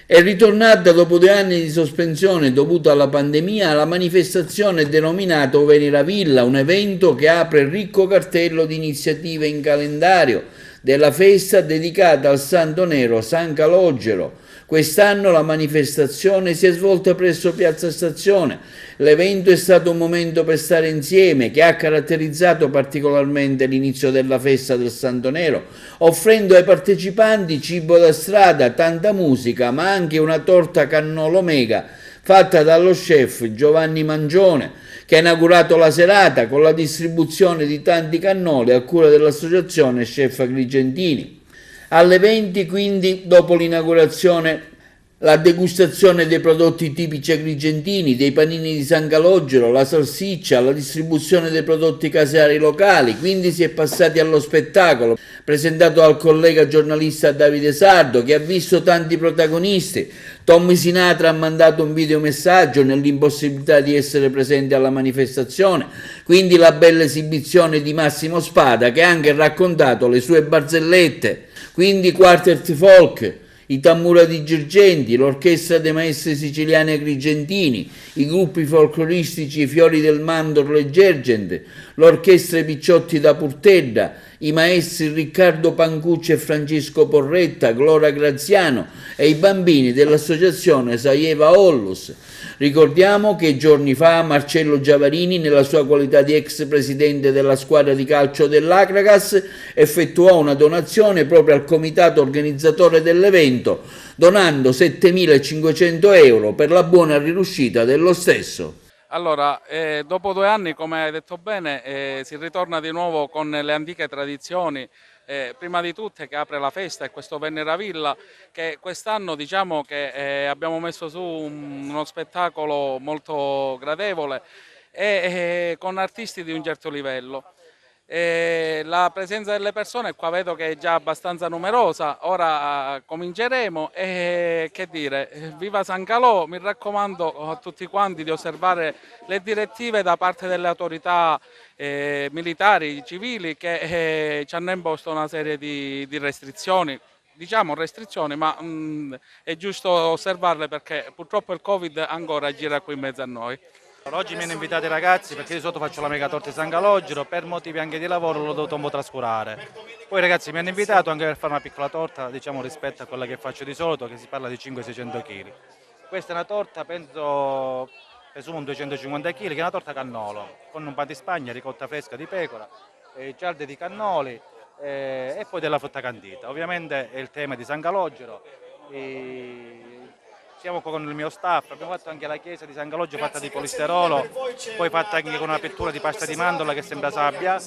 È ritornata dopo 2 anni di sospensione dovuta alla pandemia la manifestazione denominata Venera Villa, un evento che apre il ricco cartello di iniziative in calendario della festa dedicata al Santo Nero San Calogero. Quest'anno la manifestazione si è svolta presso Piazza Stazione. L'evento è stato un momento per stare insieme che ha caratterizzato particolarmente l'inizio della festa del Santo Nero, offrendo ai partecipanti cibo da strada, tanta musica, ma anche una torta cannolo mega fatta dallo chef Giovanni Mangione, che ha inaugurato la serata con la distribuzione di tanti cannoli a cura dell'associazione Chef Agrigentini. Alle 20, quindi, dopo l'inaugurazione, la degustazione dei prodotti tipici agrigentini, dei panini di San Calogero, la salsiccia, la distribuzione dei prodotti caseari locali. Quindi si è passati allo spettacolo, presentato dal collega giornalista Davide Sardo, che ha visto tanti protagonisti. Tommy Sinatra ha mandato un videomessaggio nell'impossibilità di essere presente alla manifestazione, quindi la bella esibizione di Massimo Spada, che ha anche raccontato le sue barzellette, quindi quartet folk, i Tammurati Girgenti, l'orchestra dei maestri siciliani agrigentini, i gruppi folcloristici Fiori del Mandorlo e Gergente, l'orchestra I Picciotti da Purtedda, i maestri Riccardo Pancucci e Francesco Porretta, Gloria Graziano e i bambini dell'associazione Saieva Ollus. Ricordiamo che giorni fa Marcello Giavarini, nella sua qualità di ex presidente della squadra di calcio dell'Akragas, effettuò una donazione proprio al comitato organizzatore dell'evento, donando 7.500 euro per la buona riuscita dello stesso. Allora, dopo 2 anni, come hai detto bene, si ritorna di nuovo con le antiche tradizioni. Prima di tutte che apre la festa è questo Venera Villa, che quest'anno diciamo che abbiamo messo su uno spettacolo molto gradevole e con artisti di un certo livello. La presenza delle persone qua vedo che è già abbastanza numerosa. Ora cominceremo e che dire, viva San Calò, mi raccomando a tutti quanti di osservare le direttive da parte delle autorità militari, civili, che ci hanno imposto una serie di restrizioni. Diciamo restrizioni, ma è giusto osservarle perché purtroppo il Covid ancora gira qui in mezzo a noi. Oggi mi hanno invitato i ragazzi perché di solito faccio la mega torta di San Calogero, per motivi anche di lavoro l'ho dovuto un po' trascurare. Poi i ragazzi mi hanno invitato anche per fare una piccola torta, diciamo rispetto a quella che faccio di solito, che si parla di 500-600 kg. Questa è una torta, penso, presumo un 250 kg, che è una torta cannolo, con un pan di Spagna, ricotta fresca di pecora, cialde di cannoli e poi della frutta candita. Ovviamente è il tema di San Calogero. Siamo qua con il mio staff, abbiamo fatto anche la chiesa di San Calogero fatta di polisterolo, poi fatta anche con una pettura di pasta di mandorla che sembra sabbia,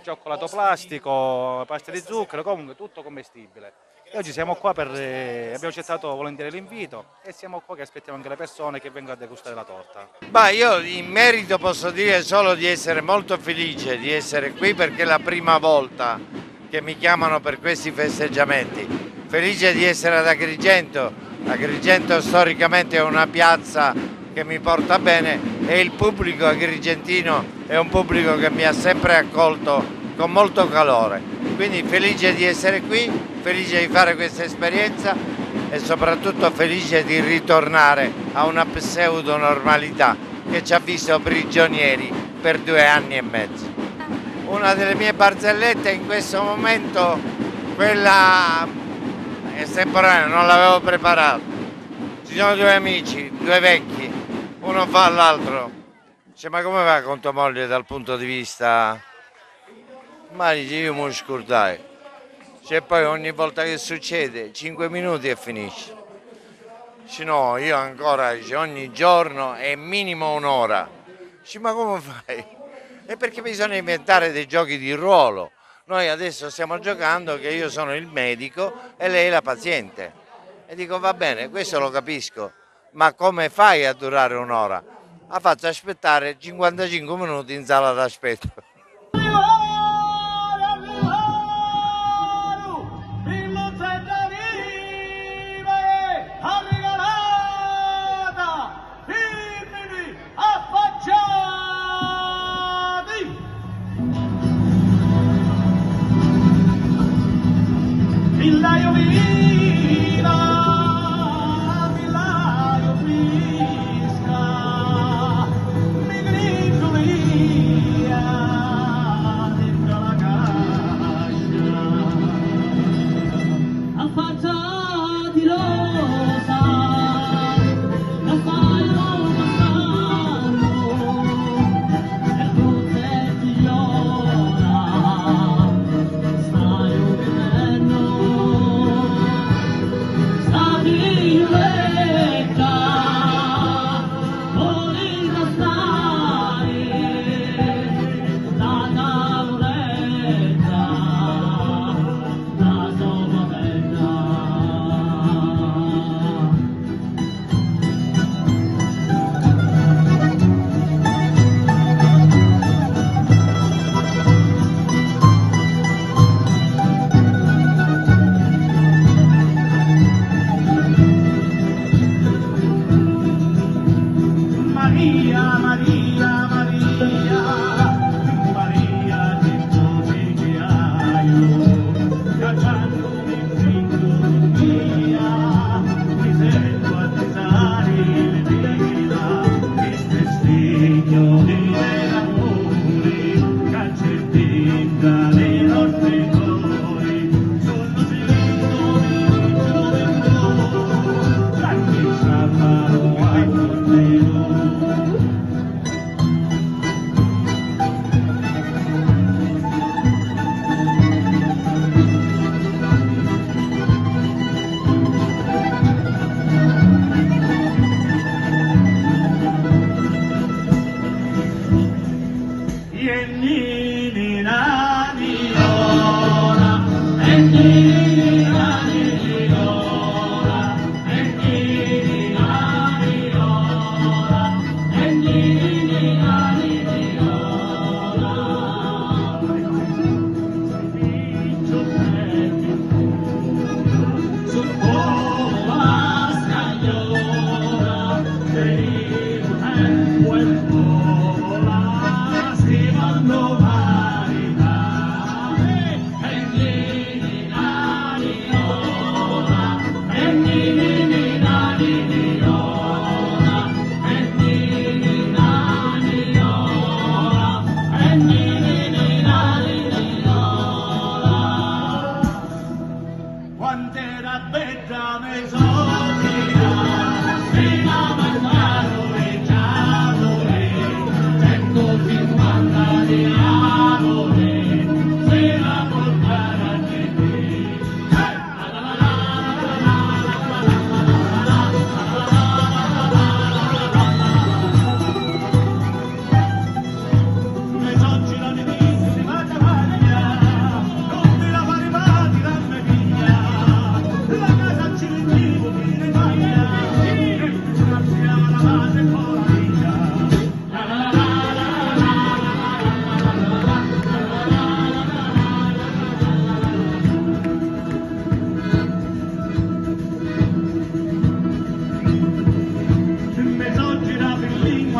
cioccolato plastico, pasta di zucchero, comunque tutto commestibile. E oggi siamo qua abbiamo accettato volentieri l'invito e siamo qua che aspettiamo anche le persone che vengono a degustare la torta. Io in merito posso dire solo di essere molto felice di essere qui perché è la prima volta che mi chiamano per questi festeggiamenti. Felice di essere ad Agrigento. Agrigento storicamente è una piazza che mi porta bene e il pubblico agrigentino è un pubblico che mi ha sempre accolto con molto calore. Quindi felice di essere qui, felice di fare questa esperienza e soprattutto felice di ritornare a una pseudo normalità che ci ha visto prigionieri per 2 anni e mezzo. Una delle mie barzellette in questo momento, quella estemporanea, non l'avevo preparato. Ci sono 2 amici, 2 vecchi, uno fa all'altro, dice: ma come va con tua moglie dal punto di vista? Ma dice: io mi scordai. Cioè, poi ogni volta che succede 5 minuti e finisce. Dice: no, io ancora, dice, ogni giorno è minimo un'ora. Dice: ma come fai? È perché bisogna inventare dei giochi di ruolo. Noi adesso stiamo giocando che io sono il medico e lei la paziente. E dico: va bene, questo lo capisco, ma come fai a durare un'ora? Ha fatto aspettare 55 minuti in sala d'aspetto. Villaio viva!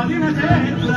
Madina